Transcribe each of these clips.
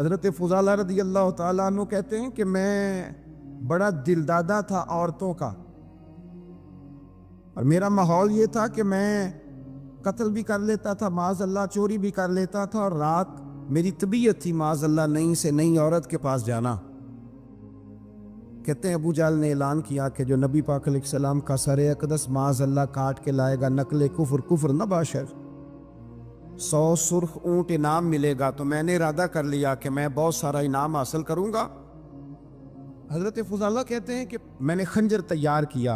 حضرت فضالہ رضی اللہ تعالیٰ عنہ کہتے ہیں کہ میں بڑا دلدادہ تھا عورتوں کا، اور میرا ماحول یہ تھا کہ میں قتل بھی کر لیتا تھا، معاذ اللہ چوری بھی کر لیتا تھا، اور رات میری طبیعت تھی معاذ اللہ نئی سے نئی عورت کے پاس جانا۔ کہتے ہیں ابو جہل نے اعلان کیا کہ جو نبی پاک علیہ السلام کا سر اقدس معاذ اللہ کاٹ کے لائے گا، نقل کفر کفر نہ باشر، 100 سرخ اونٹ انعام ملے گا۔ تو میں نے ارادہ کر لیا کہ میں بہت سارا انعام حاصل کروں گا۔ حضرت فضالہ کہتے ہیں کہ میں نے خنجر تیار کیا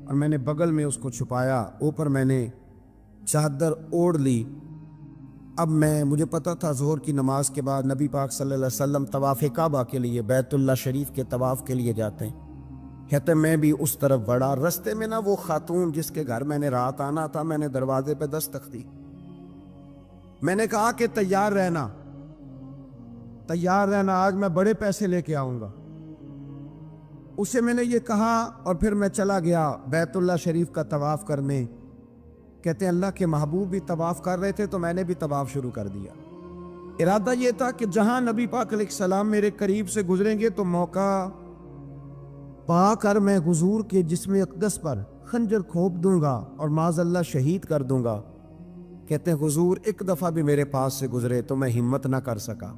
اور میں نے بغل میں اس کو چھپایا، اوپر میں نے چادر اوڑھ لی۔ اب مجھے پتا تھا ظہر کی نماز کے بعد نبی پاک صلی اللہ علیہ وسلم طواف کعبہ کے لیے، بیت اللہ شریف کے طواف کے لیے جاتے ہیں۔ کہتے میں بھی اس طرف بڑھا، رستے میں نا وہ خاتون جس کے گھر میں نے رات آنا تھا، میں نے دروازے پہ دستک دی۔ میں نے کہا کہ تیار رہنا، تیار رہنا، آج میں بڑے پیسے لے کے آؤں گا۔ اسے میں نے یہ کہا اور پھر میں چلا گیا بیت اللہ شریف کا طواف کرنے۔ کہتے ہیں اللہ کے محبوب بھی طواف کر رہے تھے تو میں نے بھی طواف شروع کر دیا۔ ارادہ یہ تھا کہ جہاں نبی پاک علیہ السلام میرے قریب سے گزریں گے تو موقع پا کر میں حضور کے جسم اقدس پر خنجر کھوپ دوں گا اور معاذ اللہ شہید کر دوں گا۔ کہتے ہیں حضور ایک دفعہ بھی میرے پاس سے گزرے تو میں ہمت نہ کر سکا،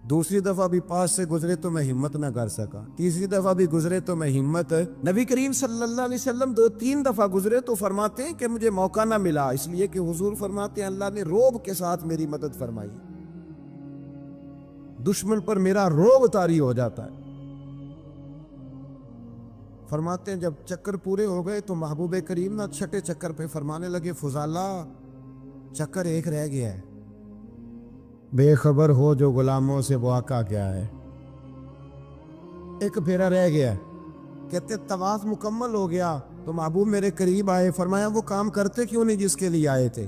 دوسری دفعہ بھی پاس سے گزرے تو میں ہمت نہ کر سکا، تیسری دفعہ بھی گزرے تو میں ہمت، نبی کریم صلی اللہ علیہ وسلم 2-3 دفعہ گزرے تو فرماتے ہیں کہ مجھے موقع نہ ملا، اس لیے کہ حضور فرماتے ہیں اللہ نے روب کے ساتھ میری مدد فرمائی، دشمن پر میرا روب طاری ہو جاتا ہے۔ فرماتے ہیں جب چکر پورے ہو گئے تو محبوب کریم نہ چھٹے چکر پہ فرمانے لگے فضالہ چکر ایک رہ گیا ہے، بے خبر ہو جو غلاموں سے واقع کیا ہے، ایک پھیرا رہ گیا۔ کہتے طواف مکمل ہو گیا تو محبوب میرے قریب آئے، فرمایا وہ کام کرتے کیوں نہیں جس کے لیے آئے تھے؟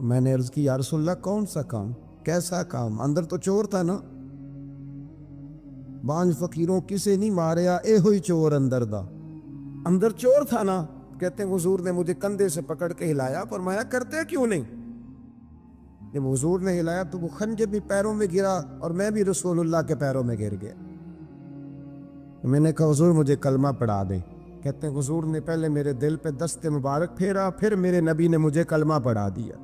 میں نے عرض کی یا رسول اللہ کون سا کام، کیسا کام؟ اندر تو چور تھا نا، بانج فقیروں کسے نہیں ماریا، اے ہوئی چور اندر دا، اندر چور تھا نا۔ کہتے ہیں حضور نے مجھے کندھے سے پکڑ کے ہلایا، فرمایا کرتے کیوں نہیں؟ جب حضور نے ہلایا تو وہ خنجر بھی پیروں میں گرا اور میں بھی رسول اللہ کے پیروں میں گر گیا۔ میں نے کہا حضور مجھے کلمہ پڑھا دیں۔ کہتے ہیں حضور نے پہلے میرے دل پہ دست مبارک پھیرا، پھر میرے نبی نے مجھے کلمہ پڑھا دیا۔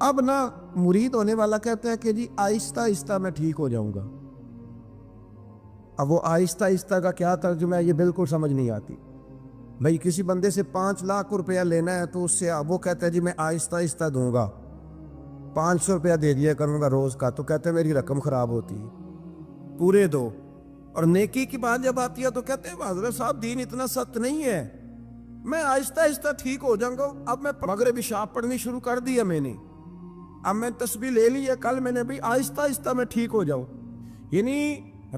اب نا مرید ہونے والا کہتا ہے کہ جی آہستہ آہستہ میں ٹھیک ہو جاؤں گا۔ اب وہ آہستہ آہستہ کا کیا ترجمہ ہے یہ بالکل سمجھ نہیں آتی۔ بھائی کسی بندے سے 5 لاکھ روپیہ لینا ہے تو اس سے وہ کہتا ہے جی میں آہستہ آہستہ دوں گا، 500 روپیہ دے دیا کروں گا روز کا، تو کہتے ہیں میری رقم خراب ہوتی ہے، پورے دو۔ اور نیکی کی بات جب آتی ہے تو کہتے ہیں حضرت صاحب دین اتنا سخت نہیں ہے، میں آہستہ آہستہ ٹھیک ہو جاؤں گا۔ اب میں مغربی شاپ پڑھنی شروع کر دیا میں نے، اب میں تسبیح لے لی ہے، کل میں نے بھی آہستہ آہستہ میں ٹھیک ہو جاؤں۔ یعنی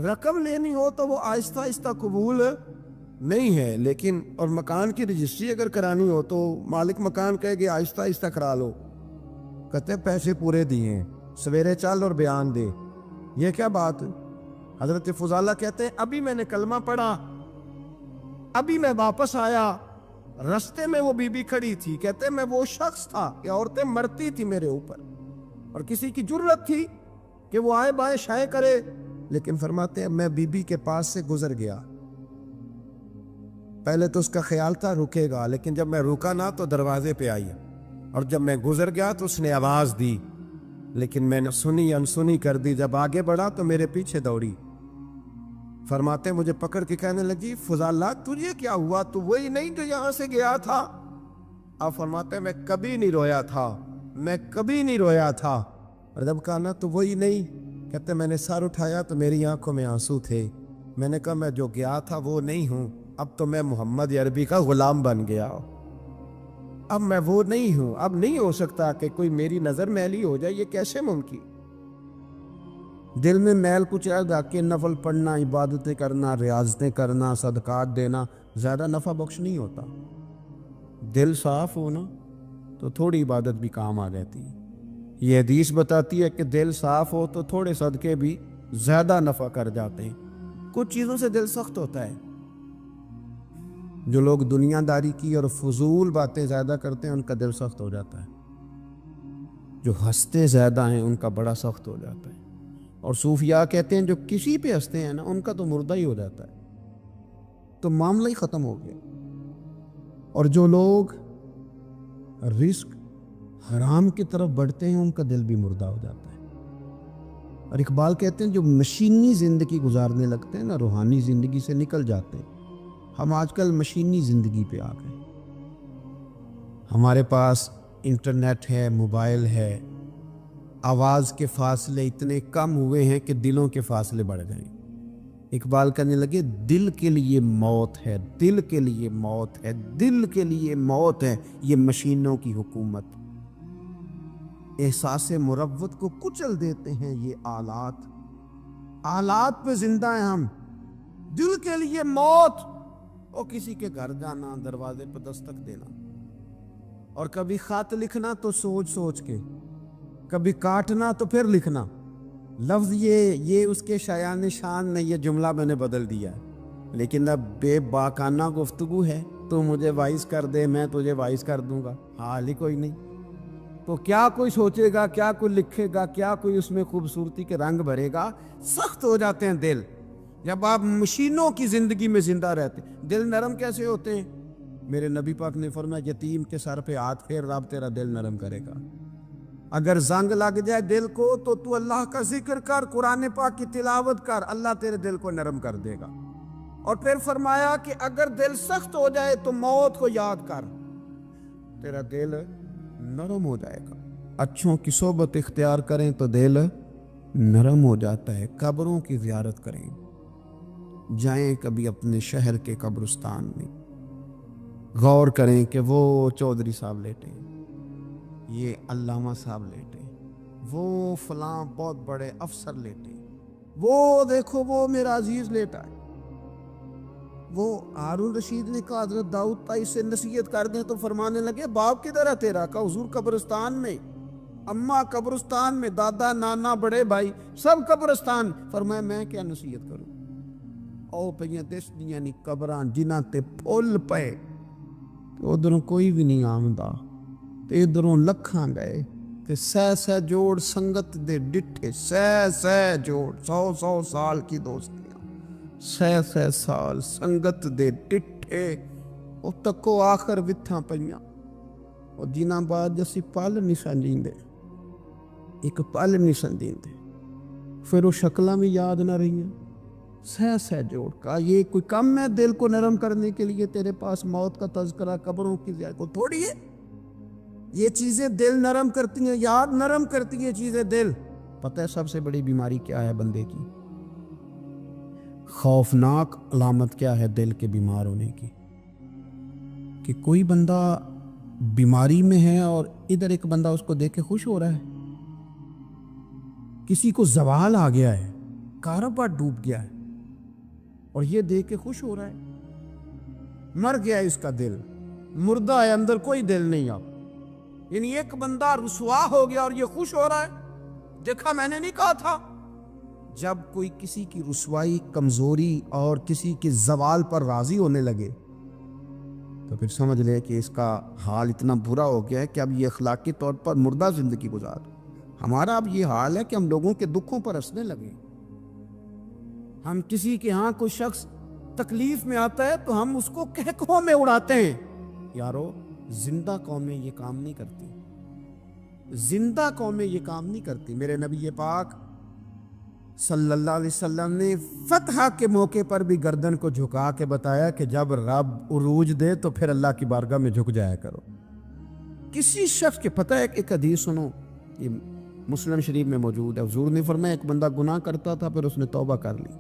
رقم لینی ہو تو وہ آہستہ آہستہ قبول نہیں ہے، لیکن اور مکان کی رجسٹری اگر کرانی ہو تو مالک مکان کہے گی آہستہ آہستہ کرا لو، کہتے ہیں پیسے پورے دیے ہیں، سویرے چل اور بیان دے، یہ کیا بات؟ حضرت فضالہ کہتے ہیں ابھی میں نے کلمہ پڑھا، ابھی میں واپس آیا، رستے میں وہ بی بی کھڑی تھی، کہتے ہیں میں وہ شخص تھا کہ عورتیں مرتی تھی میرے اوپر اور کسی کی جرت تھی کہ وہ آئے بائیں شائیں کرے، لیکن فرماتے ہیں میں بی بی کے پاس سے گزر گیا۔ پہلے تو اس کا خیال تھا رکے گا، لیکن جب میں رکا نہ تو دروازے پہ آئی، اور جب میں گزر گیا تو اس نے آواز دی، لیکن میں نے سنی انسنی کر دی۔ جب آگے بڑھا تو میرے پیچھے دوڑی۔ فرماتے مجھے پکڑ کے کہنے لگی فضالہ تجھے کیا ہوا، تو وہی نہیں جو یہاں سے گیا تھا؟ آپ فرماتے ہیں میں کبھی نہیں رویا تھا، میں کبھی نہیں رویا تھا۔ اور جب کہا نا تو وہی نہیں، کہتے میں نے سر اٹھایا تو میری آنکھوں میں آنسو تھے۔ میں نے کہا میں جو گیا تھا وہ نہیں ہوں، اب تو میں محمد عربی کا غلام بن گیا، اب میں وہ نہیں ہوں، اب نہیں ہو سکتا کہ کوئی میری نظر میلی ہو جائے، یہ کیسے ممکن؟ دل میں میل کچھ رہ کہ نفل پڑھنا، عبادتیں کرنا، ریاضتیں کرنا، صدقات دینا زیادہ نفع بخش نہیں ہوتا۔ دل صاف ہونا تو تھوڑی عبادت بھی کام آ جاتی ہے۔ یہ حدیث بتاتی ہے کہ دل صاف ہو تو تھوڑے صدقے بھی زیادہ نفع کر جاتے ہیں۔ کچھ چیزوں سے دل سخت ہوتا ہے، جو لوگ دنیا داری کی اور فضول باتیں زیادہ کرتے ہیں ان کا دل سخت ہو جاتا ہے۔ جو ہنستے زیادہ ہیں ان کا بڑا سخت ہو جاتا ہے، اور صوفیاء کہتے ہیں جو کسی پہ ہنستے ہیں نا ان کا تو مردہ ہی ہو جاتا ہے، تو معاملہ ہی ختم ہو گیا۔ اور جو لوگ رزق حرام کی طرف بڑھتے ہیں ان کا دل بھی مردہ ہو جاتا ہے۔ اور اقبال کہتے ہیں جو مشینی زندگی گزارنے لگتے ہیں نا روحانی زندگی سے نکل جاتے ہیں۔ ہم آج کل مشینی زندگی پہ آ گئے، ہمارے پاس انٹرنیٹ ہے، موبائل ہے، آواز کے فاصلے اتنے کم ہوئے ہیں کہ دلوں کے فاصلے بڑھ گئے۔ اقبال کہنے لگے دل کے لیے موت ہے، دل کے لیے موت ہے، دل کے لیے موت ہے یہ مشینوں کی حکومت۔ احساس مروت کو کچل دیتے ہیں یہ آلات، آلات پہ زندہ ہیں ہم۔ دل کے لیے موت، اور کسی کے گھر جانا، دروازے پہ دستک دینا، اور کبھی خط لکھنا تو سوچ سوچ کے، کبھی کاٹنا تو پھر لکھنا۔ لفظ یہ اس کے شایان شان نے یہ جملہ میں نے بدل دیا ہے، لیکن اب بے باکانہ گفتگو ہے، تو مجھے وائس کر دے میں تجھے وائس کر دوں گا، حال ہی کوئی نہیں۔ تو کیا کوئی سوچے گا، کیا کوئی لکھے گا، کیا کوئی اس میں خوبصورتی کے رنگ بھرے گا؟ سخت ہو جاتے ہیں دل جب آپ مشینوں کی زندگی میں زندہ رہتے۔ دل نرم کیسے ہوتے ہیں؟ میرے نبی پاک نے فرمایا یتیم کے سر پہ ہاتھ پھیر رب تیرا دل نرم کرے گا۔ اگر زنگ لگ جائے دل کو تو اللہ کا ذکر کر، قرآن پاک کی تلاوت کر، اللہ تیرے دل کو نرم کر دے گا۔ اور پھر فرمایا کہ اگر دل سخت ہو جائے تو موت کو یاد کر، تیرا دل نرم ہو جائے گا۔ اچھوں کی صحبت اختیار کریں تو دل نرم ہو جاتا ہے۔ قبروں کی زیارت کریں، جائیں کبھی اپنے شہر کے قبرستان میں، غور کریں کہ وہ چودھری صاحب لیٹے ہیں، یہ علامہ صاحب لیٹے ہیں، وہ فلاں بہت بڑے افسر لیٹے ہیں، وہ دیکھو وہ میرا عزیز لیٹا ہے۔ وہ ہارون رشید نے کہا حضرت داؤد تائی سے نصیحت کر دیں تو فرمانے لگے باپ کدھر ہے تیرا؟ کہا حضور قبرستان میں، اماں قبرستان میں، دادا نانا بڑے بھائی سب قبرستان۔ فرمایا میں کیا نصیحت کروں؟ او پہیاں دس دیاں نہیں قبران جنہاں تے پھول پے، ادھروں کوئی بھی نہیں آمدا، تے ادھروں لکھاں گئے، تے سہ جوڑ سنگت دے ڈٹھے، سہ جوڑ 100 سال کی دوستیاں، سہ سال سنگت دے ڈٹھے، او تکو آخر وتھاں پئیاں، اور جنہاں بعد جسی پل نہیں سنجیندے، ایک پل نہیں سنجیندے، پھر وہ شکلاں بھی یاد نہ رہی ہیں۔ سہ جوڑ کا یہ کوئی کم ہے دل کو نرم کرنے کے لیے؟ تیرے پاس موت کا تذکرہ، قبروں کی زیارت کو تھوڑی ہے؟ یہ چیزیں دل نرم کرتی ہیں، یاد نرم کرتی ہیں چیزیں دل۔ پتہ ہے سب سے بڑی بیماری کیا ہے بندے کی؟ خوفناک علامت کیا ہے دل کے بیمار ہونے کی؟ کہ کوئی بندہ بیماری میں ہے اور ادھر ایک بندہ اس کو دیکھ کے خوش ہو رہا ہے، کسی کو زوال آ گیا ہے، کاروبار ڈوب گیا ہے، اور یہ دیکھ کے خوش ہو رہا ہے۔ مر گیا ہے اس کا دل، مردہ ہے، اندر کوئی دل نہیں اب۔ یعنی ایک بندہ رسوا ہو گیا اور یہ خوش ہو رہا ہے، دیکھا میں نے نہیں کہا تھا۔ جب کوئی کسی کی رسوائی، کمزوری اور کسی کے زوال پر راضی ہونے لگے تو پھر سمجھ لے کہ اس کا حال اتنا برا ہو گیا ہے کہ اب یہ اخلاقی طور پر مردہ زندگی گزار۔ ہمارا اب یہ حال ہے کہ ہم لوگوں کے دکھوں پر ہنسنے لگے۔ ہم کسی کے ہاں کوئی شخص تکلیف میں آتا ہے تو ہم اس کو کہکہوں میں اڑاتے ہیں۔ یارو زندہ قومیں یہ کام نہیں کرتی، زندہ قومیں یہ کام نہیں کرتی۔ میرے نبی پاک صلی اللہ علیہ وسلم نے فتح کے موقع پر بھی گردن کو جھکا کے بتایا کہ جب رب عروج دے تو پھر اللہ کی بارگاہ میں جھک جایا کرو۔ کسی شخص کے پتہ ہے ایک حدیث سنو، یہ مسلم شریف میں موجود ہے، حضور نے فرمایا ایک بندہ گناہ کرتا تھا پھر اس نے توبہ کر لی،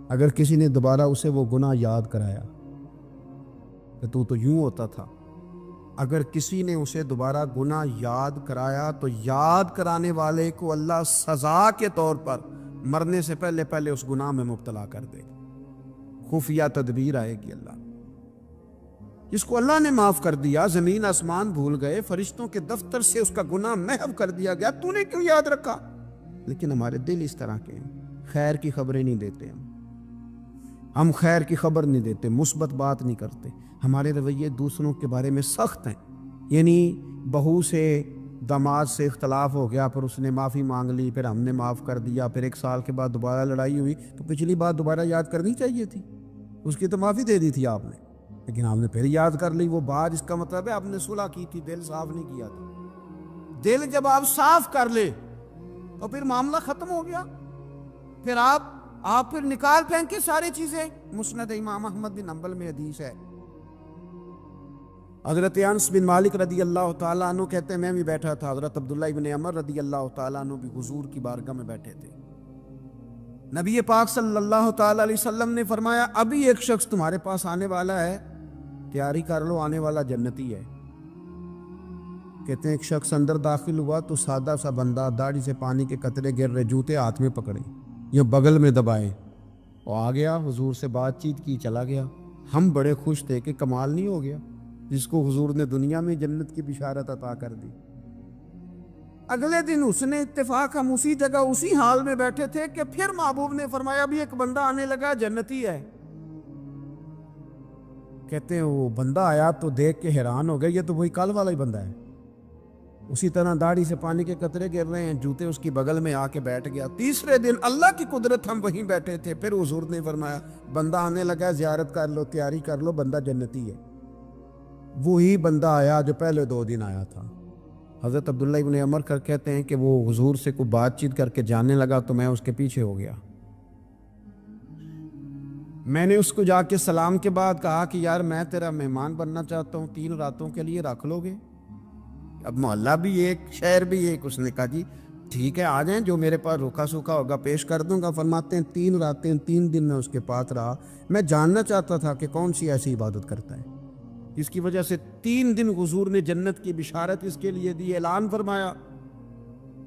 اگر کسی نے دوبارہ اسے وہ گناہ یاد کرایا کہ تو یوں ہوتا تھا، اگر کسی نے اسے دوبارہ گناہ یاد کرایا تو یاد کرانے والے کو اللہ سزا کے طور پر مرنے سے پہلے پہلے اس گناہ میں مبتلا کر دے گا۔ خفیہ تدبیر آئے گی اللہ۔ جس کو اللہ نے معاف کر دیا، زمین آسمان بھول گئے، فرشتوں کے دفتر سے اس کا گناہ محو کر دیا گیا، تو نے کیوں یاد رکھا؟ لیکن ہمارے دل اس طرح کے ہیں، خیر کی خبریں نہیں دیتے ہم خیر کی خبر نہیں دیتے، مثبت بات نہیں کرتے، ہمارے رویے دوسروں کے بارے میں سخت ہیں۔ یعنی بہو سے داماد سے اختلاف ہو گیا، پھر اس نے معافی مانگ لی، پھر ہم نے معاف کر دیا، پھر 1 سال کے بعد دوبارہ لڑائی ہوئی تو پچھلی بات دوبارہ یاد کرنی چاہیے تھی، اس کی تو معافی دے دی تھی آپ نے، لیکن آپ نے پھر یاد کر لی وہ بات، اس کا مطلب ہے آپ نے صلح کی تھی، دل صاف نہیں کیا تھا۔ دل جب آپ صاف کر لے تو پھر معاملہ ختم ہو گیا، پھر آپ پھر نکال پھینکے ساری چیزیں۔ مسند امام احمد بن حنبل میں حدیث ہے، حضرت انس بن مالک رضی اللہ تعالیٰ عنہ کہتے ہیں میں بھی بیٹھا تھا، حضرت عبداللہ ابن عمر رضی اللہ تعالیٰ عنہ بھی حضور کی بارگاہ میں بیٹھے تھے۔ نبی پاک صلی اللہ تعالیٰ علیہ وسلم نے فرمایا ابھی ایک شخص تمہارے پاس آنے والا ہے، تیاری کر لو، آنے والا جنتی ہے۔ کہتے ہیں ایک شخص اندر داخل ہوا تو سادہ سا بندہ، داڑھی سے پانی کے قطرے گر رہے، جوتے ہاتھ میں پکڑے یا بغل میں دبائے، اور آ گیا حضور سے بات چیت کی، چلا گیا۔ ہم بڑے خوش تھے کہ کمال نہیں ہو گیا، جس کو حضور نے دنیا میں جنت کی بشارت عطا کر دی۔ اگلے دن اس نے اتفاق، ہم اسی جگہ اسی حال میں بیٹھے تھے کہ پھر محبوب نے فرمایا ابھی ایک بندہ آنے لگا، جنتی ہے۔ کہتے ہیں وہ بندہ آیا تو دیکھ کے حیران ہو گئے، یہ تو وہی کل والا ہی بندہ ہے، اسی طرح داڑھی سے پانی کے قطرے گر رہے ہیں، جوتے اس کی بغل میں آ کے بیٹھ گیا۔ تیسرے دن اللہ کی قدرت، ہم وہیں بیٹھے تھے، پھر حضور نے فرمایا بندہ آنے لگا، زیارت کر لو، تیاری کر لو، بندہ جنتی ہے۔ وہی بندہ آیا جو پہلے 2 دن آیا تھا۔ حضرت عبداللہ ابن عمر کہتے ہیں کہ وہ حضور سے کوئی بات چیت کر کے جانے لگا تو میں اس کے پیچھے ہو گیا۔ میں نے اس کو جا کے سلام کے بعد کہا کہ یار میں تیرا مہمان بننا چاہتا ہوں، 3 راتوں کے لیے رکھ لو گے؟ اب محلہ بھی ایک، شہر بھی ایک۔ اس نے کہا جی ٹھیک ہے آ جائیں، جو میرے پاس روکا سوکھا ہوگا پیش کر دوں گا۔ فرماتے ہیں 3 راتیں 3 دن میں اس کے پاس رہا، میں جاننا چاہتا تھا کہ کون سی ایسی عبادت کرتا ہے جس کی وجہ سے 3 دن حضور نے جنت کی بشارت اس کے لیے دی، اعلان فرمایا۔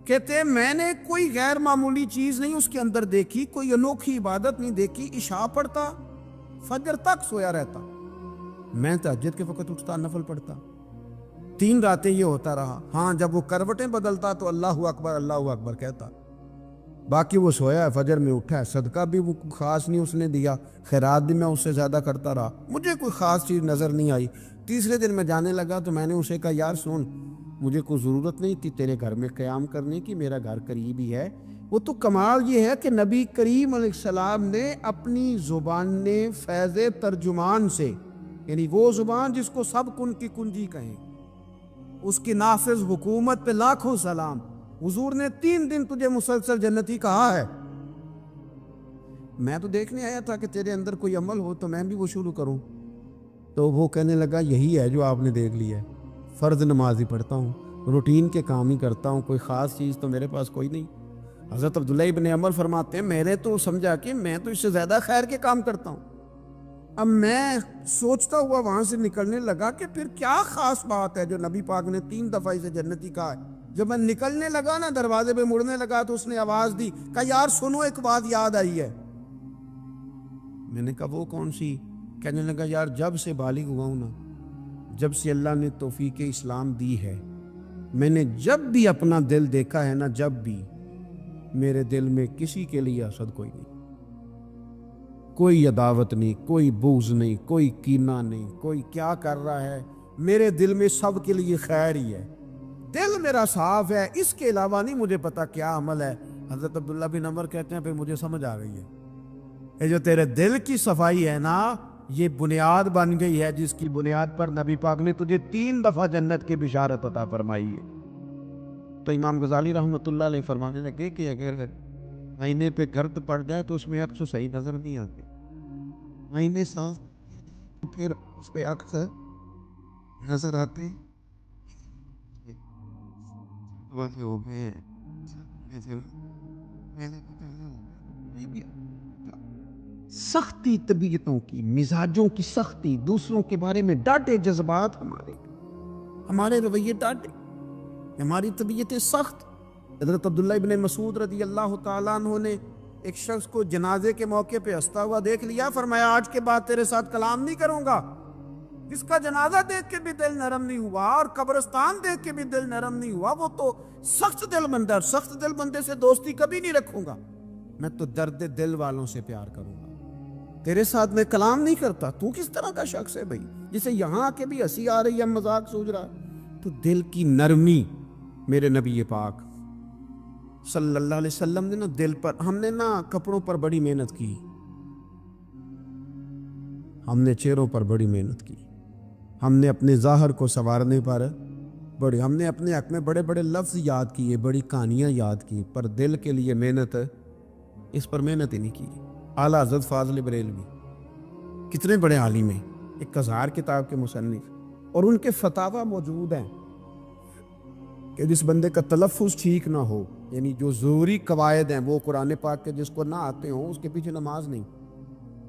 کہتے ہیں میں نے کوئی غیر معمولی چیز نہیں اس کے اندر دیکھی، کوئی انوکھی عبادت نہیں دیکھی۔ عشاء پڑھتا، فجر تک سویا رہتا، میں تہجد کے وقت اٹھتا، نفل پڑھتا۔ 3 راتیں یہ ہوتا رہا۔ ہاں جب وہ کروٹیں بدلتا تو اللہ اکبر کہتا، باقی وہ سویا ہے، فجر میں اٹھا ہے، صدقہ بھی وہ خاص نہیں اس نے دیا، خیرات بھی میں اس سے زیادہ کرتا رہا، مجھے کوئی خاص چیز نظر نہیں آئی۔ تیسرے دن میں جانے لگا تو میں نے اسے کہا یار سن، مجھے کوئی ضرورت نہیں تھی تیرے گھر میں قیام کرنے کی، میرا گھر قریب ہی ہے۔ وہ تو کمال یہ ہے کہ نبی کریم علیہ السلام نے اپنی زبان فیض ترجمان سے، یعنی وہ زبان جس کو سب کن کی کنجی کہیں، اس کی نافذ حکومت پہ لاکھوں سلام، حضور نے 3 دن تجھے مسلسل جنتی کہا ہے۔ میں تو دیکھنے آیا تھا کہ تیرے اندر کوئی عمل ہو تو میں بھی وہ شروع کروں۔ تو وہ کہنے لگا یہی ہے جو آپ نے دیکھ لیا ہے، فرض نماز ہی پڑھتا ہوں، روٹین کے کام ہی کرتا ہوں، کوئی خاص چیز تو میرے پاس کوئی نہیں۔ حضرت عبداللہ ابن عمر فرماتے ہیں میں نے تو سمجھا کہ میں تو اس سے زیادہ خیر کے کام کرتا ہوں۔ اب میں سوچتا ہوا وہاں سے نکلنے لگا کہ پھر کیا خاص بات ہے جو نبی پاک نے 3 دفعہ اسے جنتی کہا ہے۔ جب میں نکلنے لگا نا، دروازے پہ مڑنے لگا تو اس نے آواز دی، کہا یار سنو ایک بات یاد آئی ہے۔ میں نے کہا وہ کون سی؟ کہنے لگا یار جب سے بالغ ہوا ہوں نا، جب سے اللہ نے توفیق اسلام دی ہے، میں نے جب بھی اپنا دل دیکھا ہے نا، جب بھی میرے دل میں کسی کے لیے حسد کوئی نہیں، کوئی عداوت نہیں، کوئی بغض نہیں، کوئی کینہ نہیں، کوئی کیا کر رہا ہے، میرے دل میں سب کے لیے خیر ہی ہے، دل میرا صاف ہے، اس کے علاوہ نہیں مجھے پتا کیا عمل ہے۔ حضرت عبداللہ بن عمر کہتے ہیں پھر مجھے سمجھ آ گئی ہے، یہ جو تیرے دل کی صفائی ہے نا، یہ بنیاد بن گئی ہے جس کی بنیاد پر نبی پاک نے تجھے 3 دفعہ جنت کی بشارت عطا فرمائی ہے۔ تو امام غزالی رحمۃ اللہ علیہ فرمانے لگے کہ اگر آئینے پہ گرد پڑ جائے تو اس میں عکس صحیح نظر نہیں آتے، آئینے صاف پھر اس پہ عکس نظر آتے۔ سختی طبیعتوں کی، مزاجوں کی سختی، دوسروں کے بارے میں ڈاٹے جذبات، ہمارے رویے ڈاٹے، ہماری طبیعتیں سخت۔ حضرت عبداللہ ابن مسعود رضی اللہ تعالیٰ عنہ نے ایک شخص کو جنازے کے موقع پہ ہنستا ہوا دیکھ لیا، فرمایا آج کے بعد تیرے ساتھ کلام نہیں کروں گا۔ جس کا جنازہ دیکھ کے بھی دل نرم نہیں ہوا اور قبرستان دیکھ کے بھی دل نرم نہیں ہوا، وہ تو سخت دل بندہ، سخت دل بندے سے دوستی کبھی نہیں رکھوں گا، میں تو درد دل والوں سے پیار کروں گا، تیرے ساتھ میں کلام نہیں کرتا۔ تو کس طرح کا شخص ہے بھائی، جسے یہاں آ کے بھی ہنسی آ رہی ہے، مذاق سوچ رہا ہے، تو دل کی نرمی میرے نبی پاک صلی اللہ علیہ وسلم نے نا دل پر، ہم نے نا کپڑوں پر بڑی محنت کی، ہم نے چہروں پر بڑی محنت کی، ہم نے اپنے ظاہر کو سنوارنے پر ہم نے اپنے حق میں بڑے بڑے لفظ یاد کیے، بڑی کہانیاں یاد کی، پر دل کے لیے محنت، اس پر محنت ہی نہیں کی۔ اعلیٰ حضرت فاضل بریلوی کتنے بڑے عالم ہیں، 1000 کتاب کے مصنف، اور ان کے فتاوی موجود ہیں کہ جس بندے کا تلفظ ٹھیک نہ ہو، یعنی جو ضروری قواعد ہیں وہ قرآن پاک کے جس کو نہ آتے ہوں اس کے پیچھے نماز نہیں،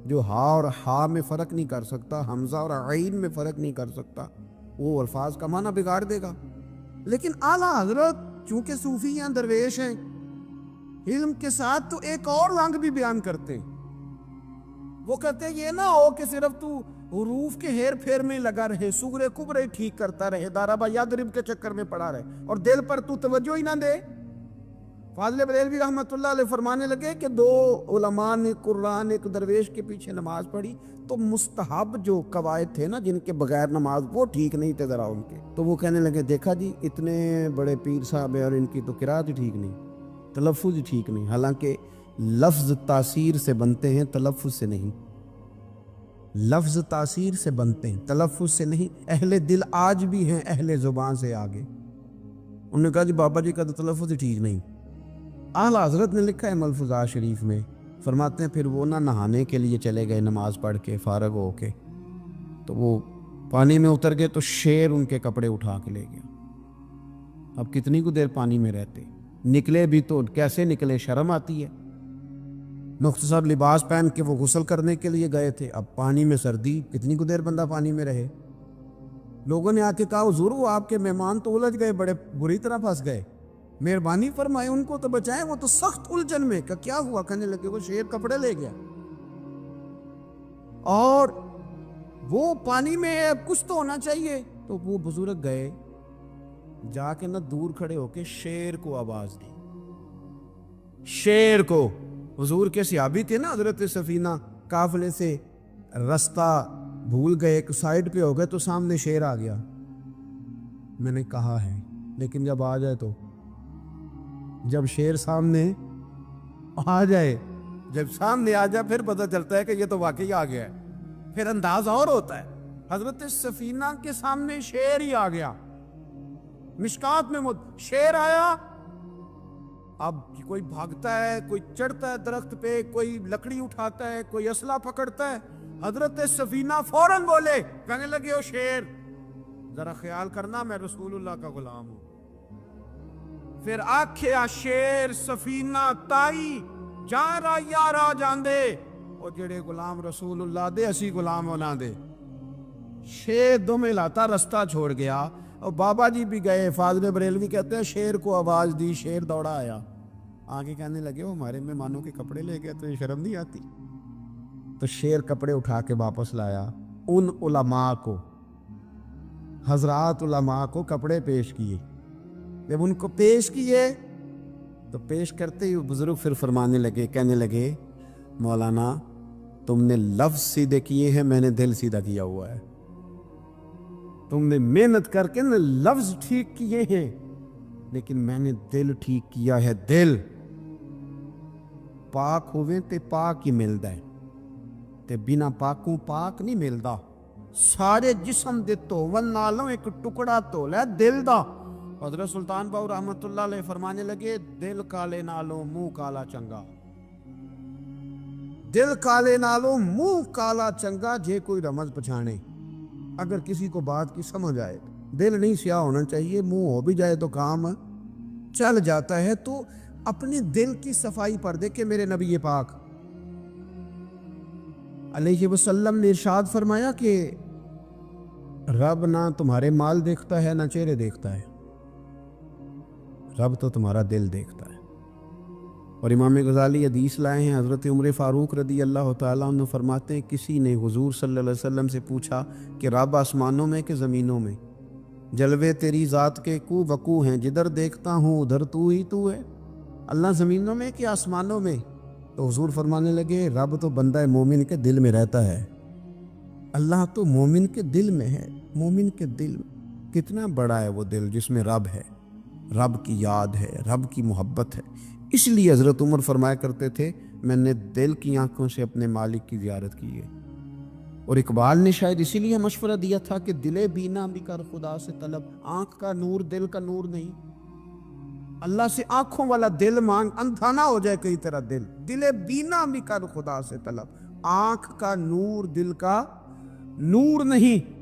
جو ہا اور ہا میں فرق نہیں کر سکتا، حمزہ اور عین میں فرق نہیں کر سکتا، وہ الفاظ کا معنی بگاڑ دے گا۔ لیکن اعلیٰ حضرت چونکہ صوفی ہیں، درویش ہیں، علم کے ساتھ تو ایک اور رنگ بھی بیان کرتے ہیں۔ وہ کہتے ہیں یہ نہ ہو کہ صرف تو حروف کے ہیر پھیر میں لگا رہے، صغرے کبرے ٹھیک کرتا رہے، دارابا یادرب کے چکر میں پڑا رہے، اور دل پر تو توجہ ہی نہ دے۔ فاضل بریلوی رحمۃ اللہ علیہ فرمانے لگے کہ 2 علماء نے قرآن ایک درویش کے پیچھے نماز پڑھی تو مستحب جو قواعد تھے نا جن کے بغیر نماز، وہ ٹھیک نہیں تھے ذرا ان کے، تو وہ کہنے لگے دیکھا جی اتنے بڑے پیر صاحب ہیں اور ان کی تو قرات ہی ٹھیک نہیں، تلفظ ہی ٹھیک نہیں، حالانکہ لفظ تاثیر سے بنتے ہیں، تلفظ سے نہیں، لفظ تاثیر سے بنتے ہیں، تلفظ سے نہیں۔ اہل دل آج بھی ہیں اہل زبان سے آگے، انہوں نے کہا جی بابا جی کا تو تلفظ ہی ٹھیک نہیں۔ اعلیٰ حضرت نے لکھا ہے ملفوظات شریف میں، فرماتے ہیں پھر وہ نہ نہانے کے لیے چلے گئے نماز پڑھ کے فارغ ہو کے، تو وہ پانی میں اتر گئے تو شیر ان کے کپڑے اٹھا کے لے گیا۔ اب کتنی کو دیر پانی میں رہتے، نکلے بھی تو کیسے نکلے، شرم آتی ہے۔ مختصر لباس پہن کے وہ غسل کرنے کے لیے گئے تھے، اب پانی میں سردی، کتنی کو دیر بندہ پانی میں رہے۔ لوگوں نے آ کے کہا حضور وہ آپ کے مہمان تو الجھ گئے، بڑے بری طرح پھنس گئے، مہربانی فرمائے ان کو تو بچائیں، وہ تو سخت الجھن میں۔ کہ کیا ہوا؟ کہنے لگے وہ شیر کپڑے لے گیا، اور وہ پانی میں کچھ تو ہونا چاہیے۔ تو وہ بزرگ گئے، جا کے نہ دور کھڑے ہو کے شیر کو آواز دی، شیر کو۔ حضور کے صحابی تھے نا حضرت سفینہ، قافلے سے رستہ بھول گئے، ایک سائیڈ پہ ہو گئے تو سامنے شیر آ گیا۔ میں نے کہا ہے لیکن جب آ جائے تو، جب شیر سامنے آ جائے، جب سامنے آ جائے پھر پتہ چلتا ہے کہ یہ تو واقعی آ گیا ہے، پھر انداز اور ہوتا ہے۔ حضرت سفینہ کے سامنے شیر ہی آ گیا، مشکات میں شیر آیا۔ اب کوئی بھاگتا ہے، کوئی چڑھتا ہے درخت پہ، کوئی لکڑی اٹھاتا ہے، کوئی اسلحہ پکڑتا ہے۔ حضرت سفینہ فوراً بولے، کہنے لگے او شیر ذرا خیال کرنا میں رسول اللہ کا غلام ہوں۔ پھر آکھیا شیر سفینہ تائی جان را یارا جان دے، اور جڑے غلام رسول اللہ دے اسی غلام ہونا دے۔ شیر دم لاتا رستہ چھوڑ گیا، اور بابا جی بھی گئے۔ فاضل بریلوی کہتے ہیں شیر کو آواز دی، شیر دوڑا آیا، آگے کہنے لگے وہ ہمارے مہمانوں کے کپڑے لے گیا، تو یہ شرم نہیں آتی؟ تو شیر کپڑے اٹھا کے واپس لایا۔ ان علماء کو، حضرات علماء کو کپڑے پیش کیے۔ جب ان کو پیش کیے تو پیش کرتے ہی بزرگ پھر فرمانے لگے، کہنے لگے مولانا تم نے لفظ سیدھے کیے ہیں، میں نے دل سیدھا کیا ہوا ہے۔ تم نے محنت کر کے لفظ ٹھیک کیے ہیں، لیکن میں نے دل ٹھیک کیا ہے۔ دل پاک ہوئے تے پاک ہی ملتا ہے، تے بنا پاکوں پاک نہیں ملتا۔ سارے جسم دے دھون نالوں ایک ٹکڑا دھول ہے دل دا۔ حضرت سلطان باؤ رحمت اللہ علیہ فرمانے لگے دل کالے نالوں منہ کالا چنگا، دل کالے نالوں منہ کالا چنگا، جے کوئی رمز پچھانے۔ اگر کسی کو بات کی سمجھ آئے، دل نہیں سیاہ ہونا چاہیے، منہ ہو بھی جائے تو کام چل جاتا ہے۔ تو اپنے دل کی صفائی پر دیکھیں میرے نبی پاک علیہ وسلم نے ارشاد فرمایا کہ رب نہ تمہارے مال دیکھتا ہے نہ چہرے دیکھتا ہے، رب تو تمہارا دل دیکھتا ہے۔ اور امام غزالی حدیث لائے ہیں، حضرت عمر فاروق رضی اللہ تعالیٰ عنہ فرماتے ہیں کسی نے حضور صلی اللہ علیہ وسلم سے پوچھا کہ رب آسمانوں میں کہ زمینوں میں؟ جلوے تیری ذات کے کو وقوع ہیں، جدھر دیکھتا ہوں ادھر تو ہی تو ہے، اللہ زمینوں میں کہ آسمانوں میں؟ تو حضور فرمانے لگے رب تو بندہ مومن کے دل میں رہتا ہے، اللہ تو مومن کے دل میں ہے، مومن کے دل میں۔ کتنا بڑا ہے وہ دل جس میں رب ہے، رب کی یاد ہے، رب کی محبت ہے۔ اس لیے حضرت عمر فرمایا کرتے تھے میں نے دل کی آنکھوں سے اپنے مالک کی زیارت کی ہے۔ اور اقبال نے شاید اسی لیے مشورہ دیا تھا کہ دل بینا بھی کر خدا سے طلب، آنکھ کا نور دل کا نور نہیں، اللہ سے آنکھوں والا دل مانگ، اندھا نہ ہو جائے کئی طرح دل، دل بینا بھی کر خدا سے طلب، آنکھ کا نور دل کا نور نہیں۔